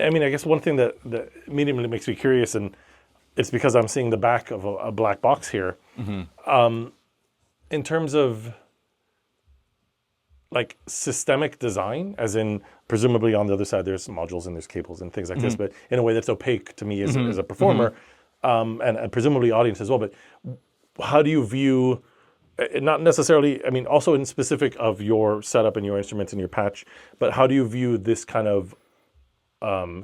I mean, I guess one thing that immediately makes me curious, and it's because I'm seeing the back of a black box here. In terms of like systemic design, as in presumably on the other side there's modules and there's cables and things like this, but in a way that's opaque to me as a performer, and presumably audience as well. But how do you view, not necessarily, I mean, also in specific of your setup and your instruments and your patch, but how do you view this kind of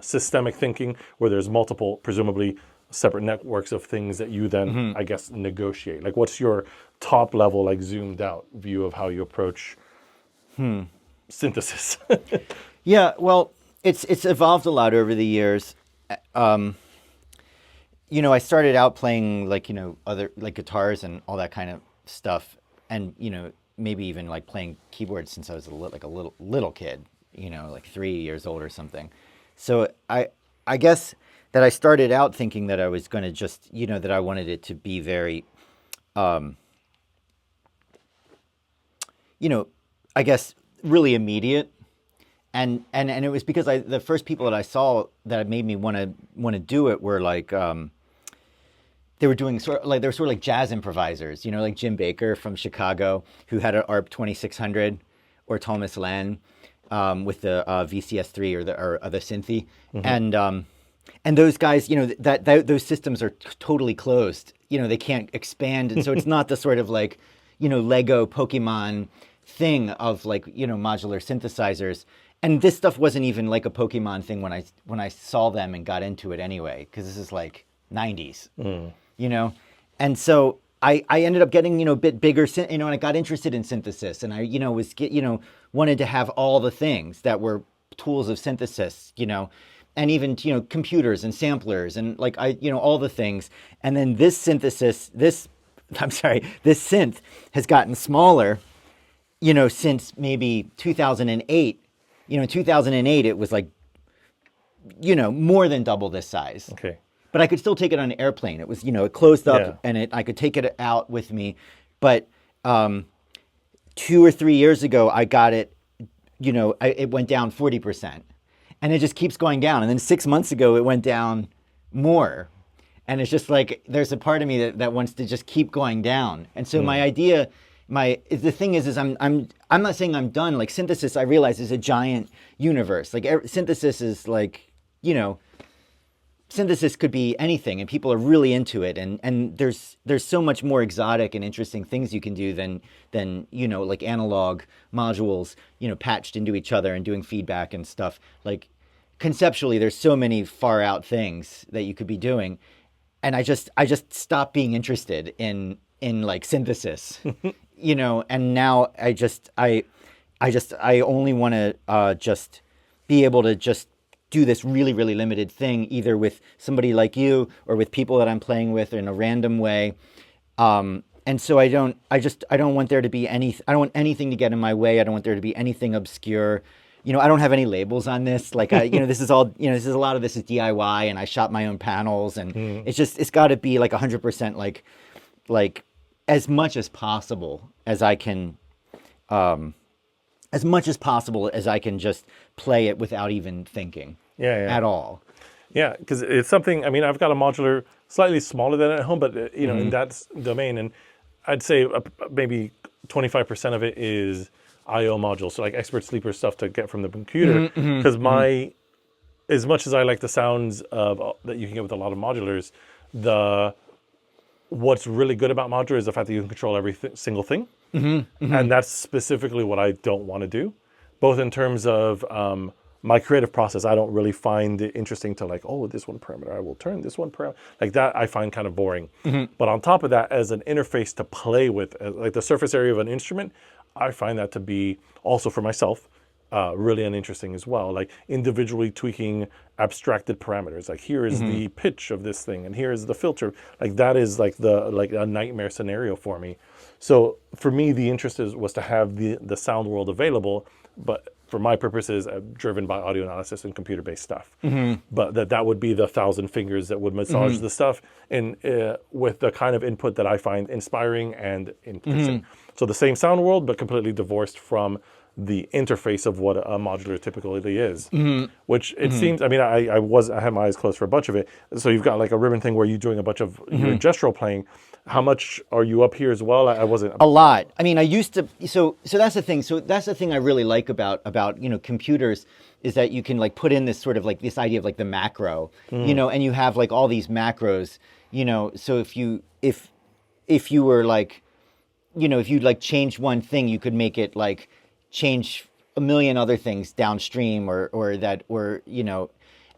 systemic thinking where there's multiple, presumably separate networks of things that you then, I guess, negotiate? Like, what's your top level, like zoomed out view of how you approach synthesis? Yeah, well, it's evolved a lot over the years. I started out playing like, other like guitars and all that kind of stuff, and maybe even like playing keyboards since I was a little kid, like 3 years old or something. So I guess that I started out thinking that I was going to just, that I wanted it to be very, I guess really immediate. And it was because the first people that I saw that made me want to do it were like, they were doing sort of like jazz improvisers, like Jim Baker from Chicago, who had an ARP 2600, or Thomas Lann with the VCS3 or the Synthy, and those guys, those systems are totally closed. They can't expand, and so it's not the sort of like, Lego Pokemon thing of like, modular synthesizers. And this stuff wasn't even like a Pokemon thing when I saw them and got into it anyway, because this is like 90s, And so I ended up getting, a bit bigger, and I got interested in synthesis, and I, wanted to have all the things that were tools of synthesis, and even, computers and samplers and like all the things. And then this synth has gotten smaller, since maybe 2008. In 2008, it was like, more than double this size. Okay. But I could still take it on an airplane. It was, it closed up, and I could take it out with me. But 2 or 3 years ago, I got it, it went down 40%. And it just keeps going down. And then 6 months ago, it went down more. And it's just like, there's a part of me that wants to just keep going down. And so my idea... the thing is I'm not saying I'm done. Like synthesis, I realize is a giant universe. Like synthesis is like, synthesis could be anything, and people are really into it. And there's so much more exotic and interesting things you can do than like analog modules, patched into each other and doing feedback and stuff. Like conceptually, there's so many far out things that you could be doing, and I just stopped being interested in like synthesis. And now I only want to just be able to just do this really, really limited thing, either with somebody like you or with people that I'm playing with in a random way. And so I don't want there to be I don't want anything to get in my way. I don't want there to be anything obscure. I don't have any labels on this. Like this is all, this is a lot of this is DIY, and I shot my own panels, and it's got to be like 100% like as much as possible as I can, just play it without even thinking at all. Yeah, because it's something, I mean, I've got a modular slightly smaller than at home, but, in that domain, and I'd say maybe 25% of it is I/O modules, so like expert sleeper stuff to get from the computer, because as much as I like the sounds of that you can get with a lot of modulars, what's really good about modular is the fact that you can control every single thing. And that's specifically what I don't want to do, both in terms of my creative process. I don't really find it interesting to like, oh, this one parameter, I will turn this one parameter. Like that I find kind of boring. But on top of that, as an interface to play with, like the surface area of an instrument, I find that to be also for myself, really uninteresting as well. Like individually tweaking abstracted parameters. Like here is the pitch of this thing, and here is the filter. Like that is like a nightmare scenario for me. So for me, the interest was to have the sound world available, but for my purposes, driven by audio analysis and computer-based stuff. But that would be the 1,000 fingers that would massage the stuff, and with the kind of input that I find inspiring and interesting. So the same sound world, but completely divorced from the interface of what a modular typically is. Which it seems. I mean, I had my eyes closed for a bunch of it. So you've got like a ribbon thing where you're doing a bunch of your gestural playing. How much are you up here as well? I wasn't a lot. I mean, I used to. So that's the thing. So that's the thing I really like about computers, is that you can like put in this sort of like this idea of like the macro, and you have like all these macros, So if you were like, if you like change one thing, you could make it like change a million other things downstream,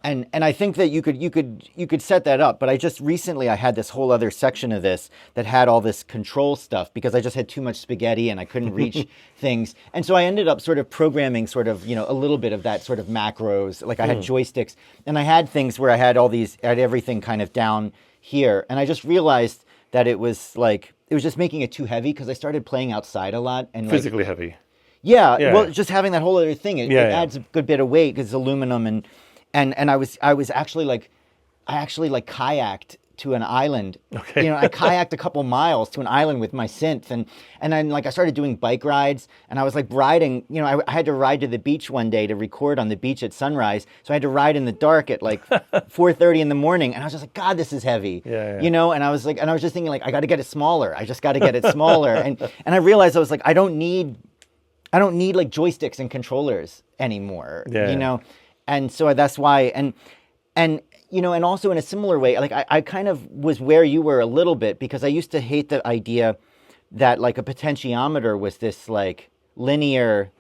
and I think that you could set that up. But I just recently I had this whole other section of this that had all this control stuff because I just had too much spaghetti and I couldn't reach things. And so I ended up sort of programming sort of, a little bit of that sort of macros. Like I had joysticks and I had things where I had everything kind of down here. And I just realized that it was just making it too heavy because I started playing outside a lot and physically heavy. Yeah, well, just having that whole other thing, it adds a good bit of weight because it's aluminum and I was actually like, kayaked to an island. Okay. I kayaked a couple miles to an island with my synth, and then like I started doing bike rides, and I was like riding. I had to ride to the beach one day to record on the beach at sunrise, so I had to ride in the dark at like 4:30 in the morning, and I was just like, God, this is heavy. Yeah. And I was just thinking like, I got to get it smaller. I just got to get it smaller, and I realized I was like, I don't need like joysticks and controllers anymore. Yeah. And so that's why, and also in a similar way, like I kind of was where you were a little bit, because I used to hate the idea that like a potentiometer was this like linear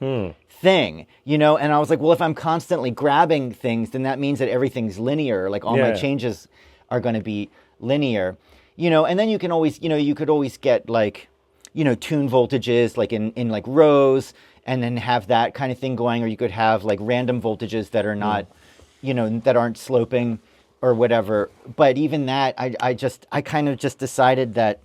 thing, and I was like, well, if I'm constantly grabbing things, then that means that everything's linear, like all my changes are going to be linear, and then you can always, you could always get like, tune voltages like in like rows, and then have that kind of thing going, or you could have like random voltages that are not, that aren't sloping or whatever. But even that, I kind of just decided that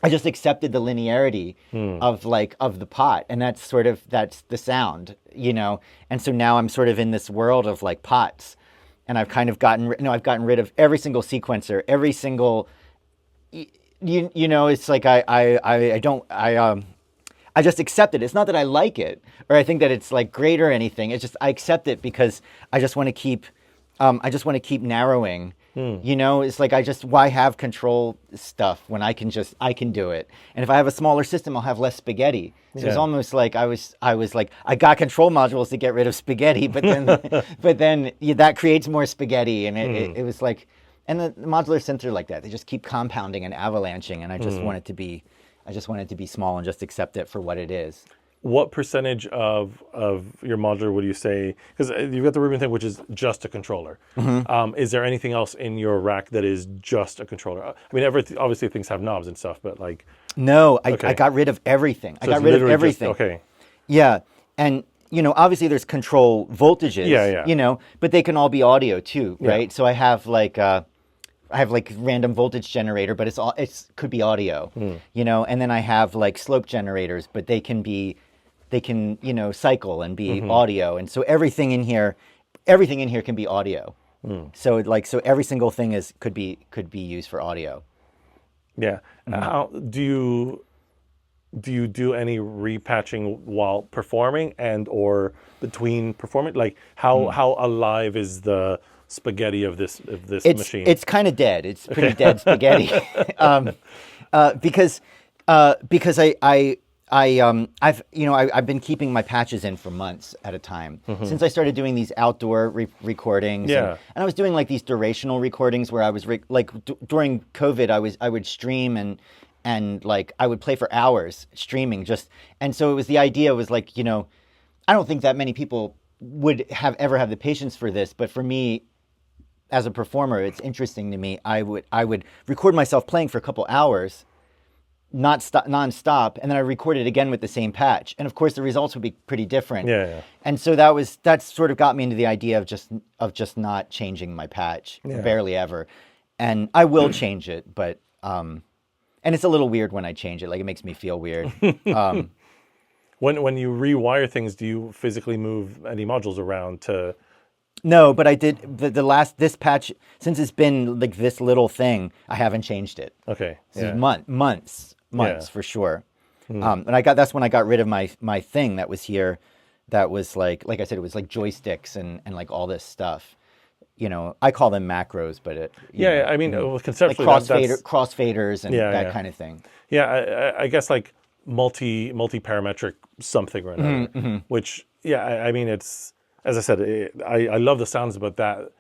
I just accepted the linearity of the pot, and that's the sound, And so now I'm sort of in this world of like pots, and I've kind of gotten rid of every single sequencer, every single, it's like I just accept it. It's not that I like it or I think that it's like great or anything. It's just I accept it because I just want to keep narrowing. It's like why have control stuff when I can do it? And if I have a smaller system, I'll have less spaghetti. So it's almost like I was like, I got control modules to get rid of spaghetti, but then that creates more spaghetti, and it was like, and the modular synths are like that. They just keep compounding and avalanching, and I just want it to be. I just want it to be small and just accept it for what it is. What percentage of your modular would you say, because you've got the ribbon thing, which is just a controller. Is there anything else in your rack that is just a controller? I mean, obviously things have knobs and stuff, but like... No, I got rid of everything. I got rid of everything. Okay. Yeah, and obviously there's control voltages, but they can all be audio too, right? Yeah. So I have like random voltage generator, but it could be audio, and then I have like slope generators, but they can cycle and be audio. And so everything in here can be audio. So every single thing could be used for audio. Yeah. How do you do any repatching while performing and or between performing? Like how alive is the spaghetti of this machine? It's kind of dead. It's pretty dead spaghetti, because I've been keeping my patches in for months at a time since I started doing these outdoor recordings. Yeah. And I was doing like these durational recordings where I was during COVID I would stream and like I would play for hours streaming and so it was the idea was like I don't think that many people would ever have the patience for this, but for me as a performer, it's interesting to me. I would record myself playing for a couple hours, non-stop, and then I record it again with the same patch. And of course, the results would be pretty different. Yeah. And so that sort of got me into the idea of just not changing my patch, barely ever. And I will change it, but and it's a little weird when I change it. Like it makes me feel weird. When you rewire things, do you physically move any modules around to? No, but I did this patch, since it's been like this little thing, I haven't changed it. Okay. This is months for sure. And that's when I got rid of my thing that was here, that was like I said, it was like joysticks and like all this stuff. I call them macros, but I mean, well, like conceptually, crossfaders and that kind of thing. Yeah, I guess like multi-parametric something or another, which, I mean, it's, as I said, I love the sounds, but that,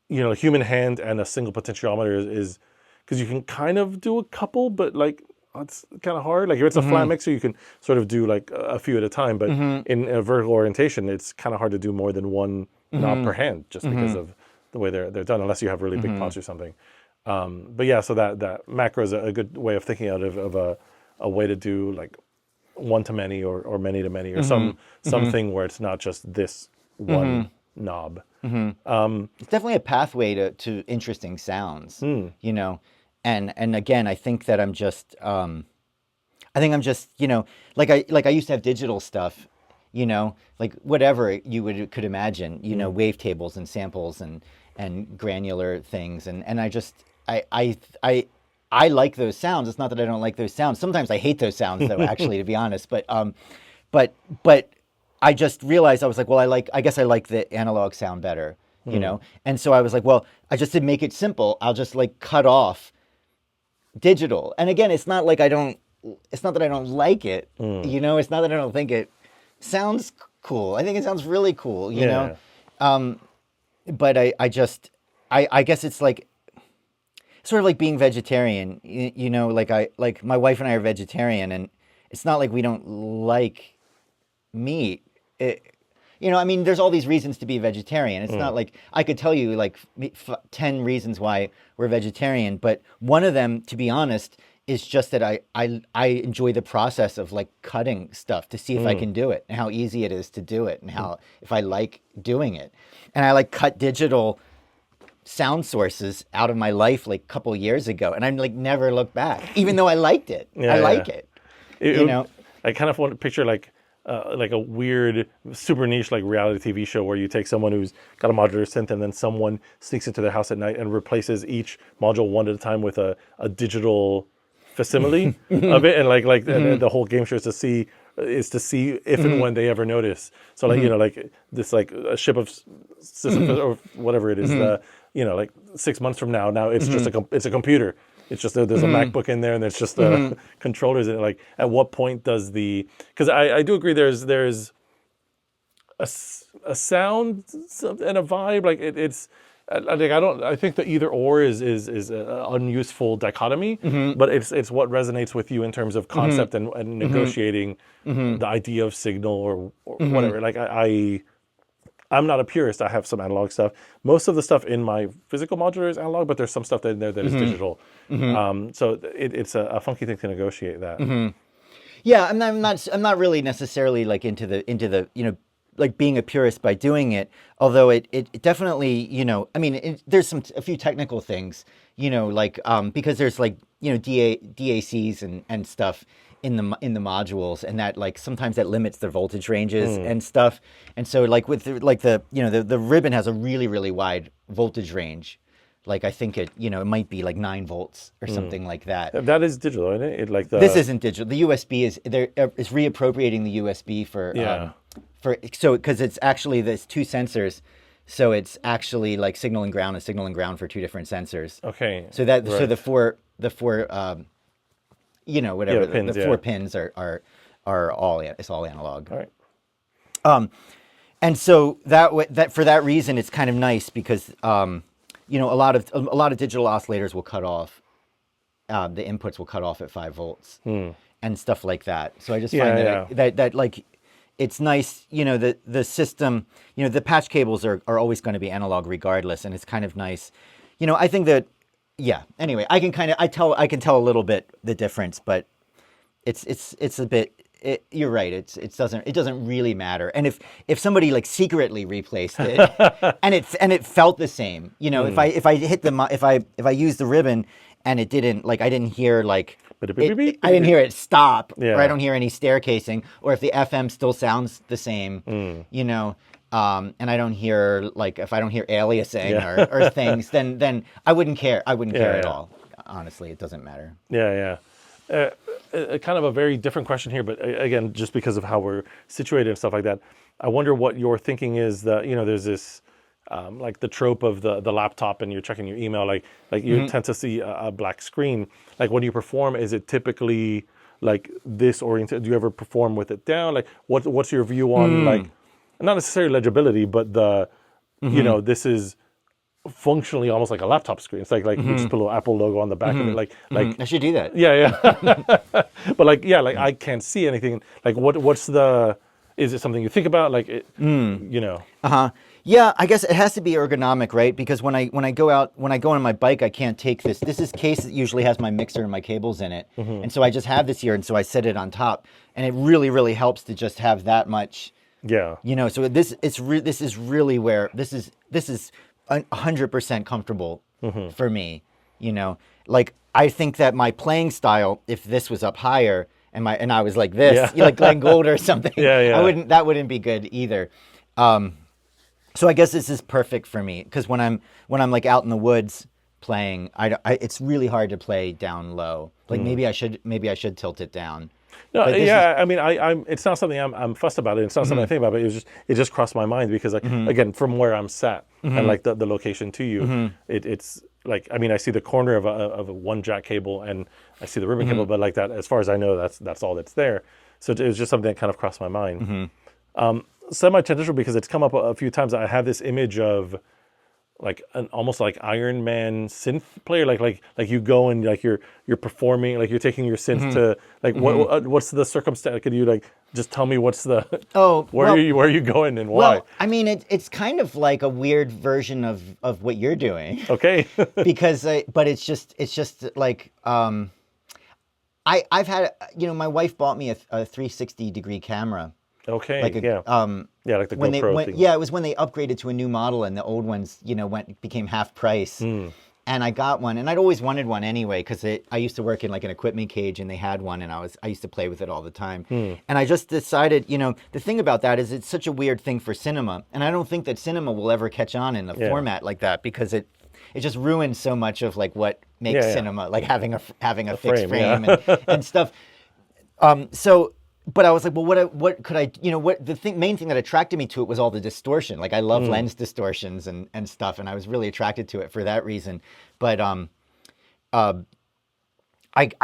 human hand and a single potentiometer is because you can kind of do a couple, but like it's kind of hard. Like if it's a flat mixer, you can sort of do like a few at a time, but in a vertical orientation, it's kind of hard to do more than one knob per hand just because of the way they're done, unless you have really big pots or something. But yeah, so that macro is a good way of thinking out of a way to do like one to many or many to many or something where it's not just this one knob. It's definitely a pathway to interesting sounds, and again, I think that I'm just like I used to have digital stuff, like whatever you could imagine, wavetables and samples and granular things, and I like those sounds. It's not that I don't like those sounds. Sometimes I hate those sounds, though, actually, to be honest. But I just realized I was like, well, I guess I like the analog sound better, And so I was like, well, I just to make it simple, I'll just like cut off digital. And again, it's not that I don't like it, It's not that I don't think it sounds cool. I think it sounds really cool, know. But I guess it's like sort of like being vegetarian, like my wife and I are vegetarian, and it's not like we don't like meat. I mean, there's all these reasons to be a vegetarian. It's not like I could tell you like 10 reasons why we're vegetarian, but one of them, to be honest, is just that I enjoy the process of like cutting stuff to see if I can do it and how easy it is to do it and how if I like doing it. And I like cut digital sound sources out of my life like a couple years ago, and I like never looked back, even though I liked it. I like it. I kind of want to picture like a weird, super niche like reality TV show where you take someone who's got a modular synth and then someone sneaks into their house at night and replaces each module one at a time with a digital facsimile of it, and like the whole game show is to see if and when they ever notice. So like like this like a ship of Sisyphus or whatever it is, like 6 months from now it's just it's a computer. It's just there's a MacBook in there and there's just controllers in it. Like at what point does because I do agree there's a sound and a vibe, like it's I think the either or is an unuseful dichotomy, but it's what resonates with you in terms of concept and negotiating the idea of signal or whatever. Like I'm not a purist. I have some analog stuff. Most of the stuff in my physical modular is analog, but there's some stuff in there that is digital. So it's a funky thing to negotiate that. Yeah, I'm not really necessarily like into the like being a purist by doing it. Although it definitely I mean there's a few technical things like because there's like DACs and stuff in the modules, and that like sometimes that limits the voltage ranges and stuff, and so like with the ribbon has a really wide voltage range, like I think it might be like 9 volts or something like that. That is digital, isn't it? This isn't digital. The USB is reappropriating the USB for because it's actually there's 2 sensors. So it's actually like signal and ground for 2 different sensors. Okay. So so the four whatever pins, the 4 pins are all it's all analog. All right. And so that for that reason it's kind of nice because a lot of digital oscillators will cut off the inputs will cut off at 5 volts and stuff like that. So I just find that like it's nice, the system, the patch cables are always going to be analog regardless, and it's kind of nice. I think that anyway, I can tell a little bit the difference, but it's a bit you're right. It doesn't really matter. And if somebody like secretly replaced it and it felt the same, if I hit if I use the ribbon and it didn't I didn't hear I didn't hear it stop, or I don't hear any staircasing, or if the FM still sounds the same, and I don't hear if I don't hear aliasing or things, then I wouldn't care. I wouldn't care at all. Honestly, it doesn't matter. Yeah. Kind of a very different question here, but again, just because of how we're situated and stuff like that, I wonder what your thinking is. That there's this like the trope of the laptop, and you're checking your email, like you tend to see a black screen. Like when you perform, is it typically like this oriented? Do you ever perform with it down? Like what's your view on like not necessarily legibility, but the this is functionally almost like a laptop screen. It's like you just put a little Apple logo on the back of it. Like I should do that. yeah. But like I can't see anything. Like what's the? Is it something you think about? Like Yeah, I guess it has to be ergonomic, right? Because when I go on my bike, I can't take this. This case that usually has my mixer and my cables in it, and so I just have this here, and so I set it on top, and it really, really helps to just have that much. Yeah. So this is really where this is 100% comfortable for me. Like I think that my playing style, if this was up higher and I was like this, like Glenn Gould or something, that wouldn't be good either. So I guess this is perfect for me because when I'm like out in the woods playing, it's really hard to play down low. Like maybe I should tilt it down. No, I mean, I'm. It's not something I'm fussed about. It's not something I think about. But it just crossed my mind because, like, again, from where I'm sat and like the location to you, it's like, I mean, I see the corner of a one jack cable and I see the ribbon cable, but like that, as far as I know, that's all that's there. So it was just something that kind of crossed my mind. Semi-tangential because it's come up a few times. I have this image of like an almost like Iron Man synth player, like you go and like you're performing, like you're taking your synth to like what's the circumstance? Could you like just tell me what's the where are you going and why? Well, I mean it's kind of like a weird version of what you're doing. Okay. Because but it's just like I've had my wife bought me a 360-degree camera. Okay. Like like the GoPro thing. Yeah, it was when they upgraded to a new model and the old ones, became half price. And I got one, and I'd always wanted one anyway because I used to work in like an equipment cage, and they had one, and I used to play with it all the time. And I just decided, the thing about that is it's such a weird thing for cinema, and I don't think that cinema will ever catch on in a format like that because it just ruins so much of like what makes cinema, like having a fixed frame and stuff. But I was like, well, what could I, main thing that attracted me to it was all the distortion. Like I love lens distortions and stuff, and I was really attracted to it for that reason. But I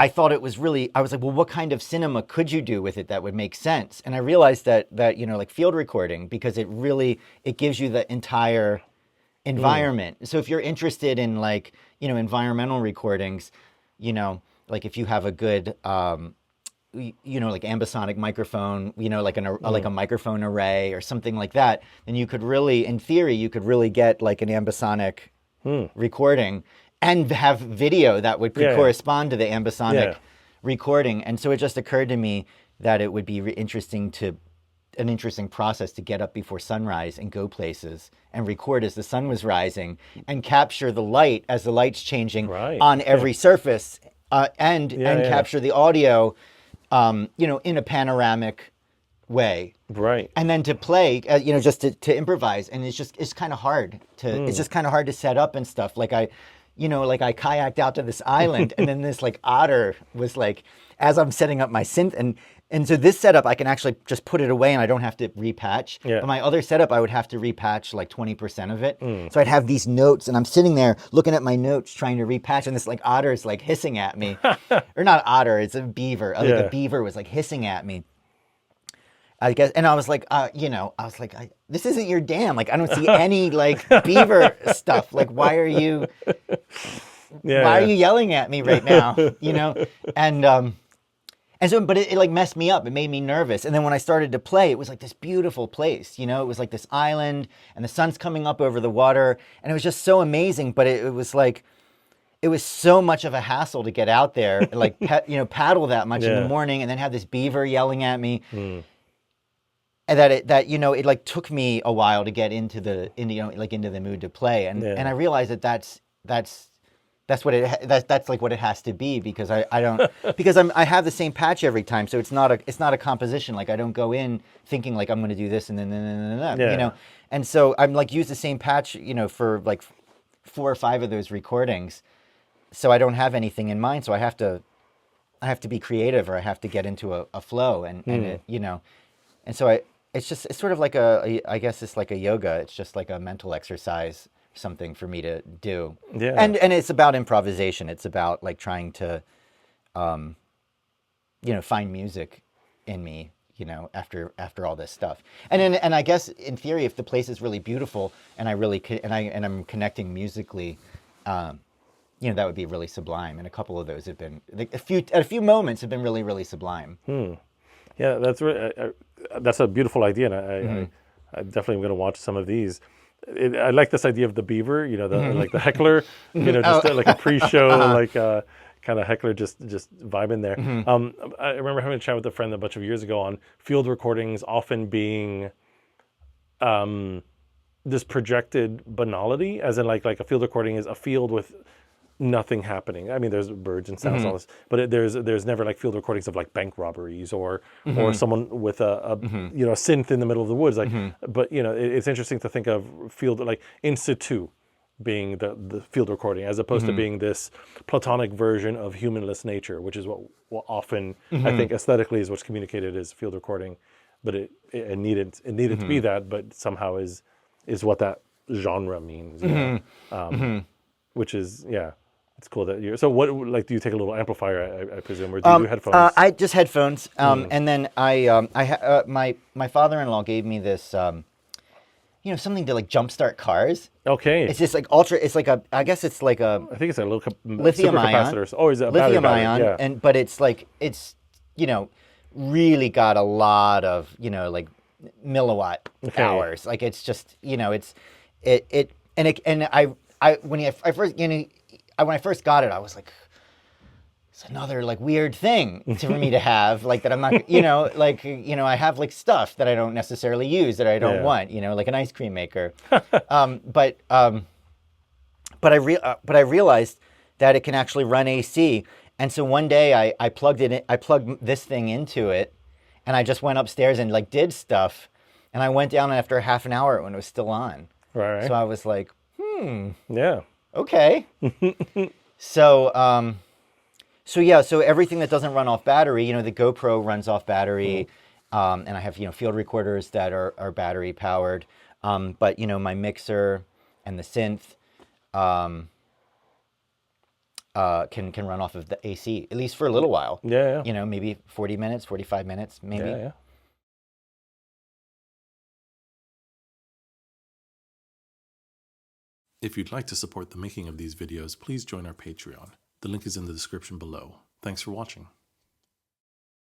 thought it was really, I was like, well, what kind of cinema could you do with it that would make sense? And I realized that like field recording, because it gives you the entire environment. So if you're interested in like, environmental recordings, like if you have a good, like ambisonic microphone, like like a microphone array or something like that, then you could really, in theory, get like an ambisonic recording and have video that would correspond to the ambisonic recording. And so it just occurred to me that it would be an interesting process to get up before sunrise and go places and record as the sun was rising and capture the light as the light's changing on every surface and capture the audio in a panoramic way. Right. And then to play, just to improvise. And it's kind of hard to set up and stuff. Like I kayaked out to this island and then this like otter was like, as I'm setting up my synth and so this setup, I can actually just put it away and I don't have to repatch. Yeah. But my other setup, I would have to repatch like 20% of it. So I'd have these notes and I'm sitting there looking at my notes trying to repatch and this like otter is like hissing at me. Or not otter, it's a beaver. Like a beaver was like hissing at me. I guess, and I was like, this isn't your dam. Like, I don't see any like beaver stuff. Like, why are you yelling at me right now? And so, but it like messed me up. It made me nervous. And then when I started to play, it was like this beautiful place. It was like this island and the sun's coming up over the water. And it was just so amazing. But it was like, it was so much of a hassle to get out there and like, paddle that much in the morning and then have this beaver yelling at me. And it like took me a while to get into the mood to play. And I realized that's what that's like what it has to be because I have the same patch every time, so it's not a composition. Like I don't go in thinking like I'm going to do this and then and so I'm like use the same patch for like 4 or 5 of those recordings, so I don't have anything in mind. So I have to I have to be creative, or I have to get into a flow, and it, you know, and so it's sort of like I guess it's like a yoga. It's just like a mental exercise, something for me to do. Yeah. And it's about improvisation. It's about like trying to, you know, find music in me, you know, after all this stuff. And I guess in theory, if the place is really beautiful and I'm connecting musically, you know, that would be really sublime. And a couple of those have been, like, a few moments have been really, really sublime. Yeah, that's a beautiful idea, and I definitely am going to watch some of these. I like this idea of the beaver, you know, like the heckler, you know, just like a pre-show, like kind of heckler, just vibing there. I remember having a chat with a friend a bunch of years ago on field recordings often being this projected banality, as in like a field recording is a field with nothing happening. I mean, there's birds and sounds and all this, but there's never like field recordings of like bank robberies or someone with a you know, a synth in the middle of the woods. Like, but you know, it's interesting to think of field like in situ being the field recording, as opposed to being this platonic version of humanless nature, which is what often I think aesthetically is what's communicated as field recording. But it needed to be that, but somehow is what that genre means. You know? Which is, yeah, it's cool that you're. So what, like, do you take a little amplifier, I presume, or do you do headphones? I just headphones, and then my father-in-law gave me this, you know, something to like jumpstart cars. Okay. It's just like ultra. It's like I guess it's like a I think it's a little lithium ion. capacitors. Oh, is it a lithium battery? ion? Yeah. And but it's like you know, really got a lot of, you know, like milliwatt hours. Like it's just, you know, and when I first got it, I was like, it's another like weird thing for me to have, like that I'm not, you know, like, you know, I have like stuff that I don't necessarily use that I don't want, you know, like an ice cream maker. But I realized that it can actually run AC. And so one day I plugged this thing into it, and I just went upstairs and like did stuff. And I went down after half an hour when it was still on. Right. So I was like, Yeah. okay. So everything that doesn't run off battery, you know, the GoPro runs off battery, and I have, you know, field recorders that are battery powered. But you know, my mixer and the synth can run off of the AC, at least for a little while. Yeah. You know, maybe 40 minutes, 45 minutes, maybe. Yeah. If you'd like to support the making of these videos, please join our Patreon. The link is in the description below. Thanks for watching.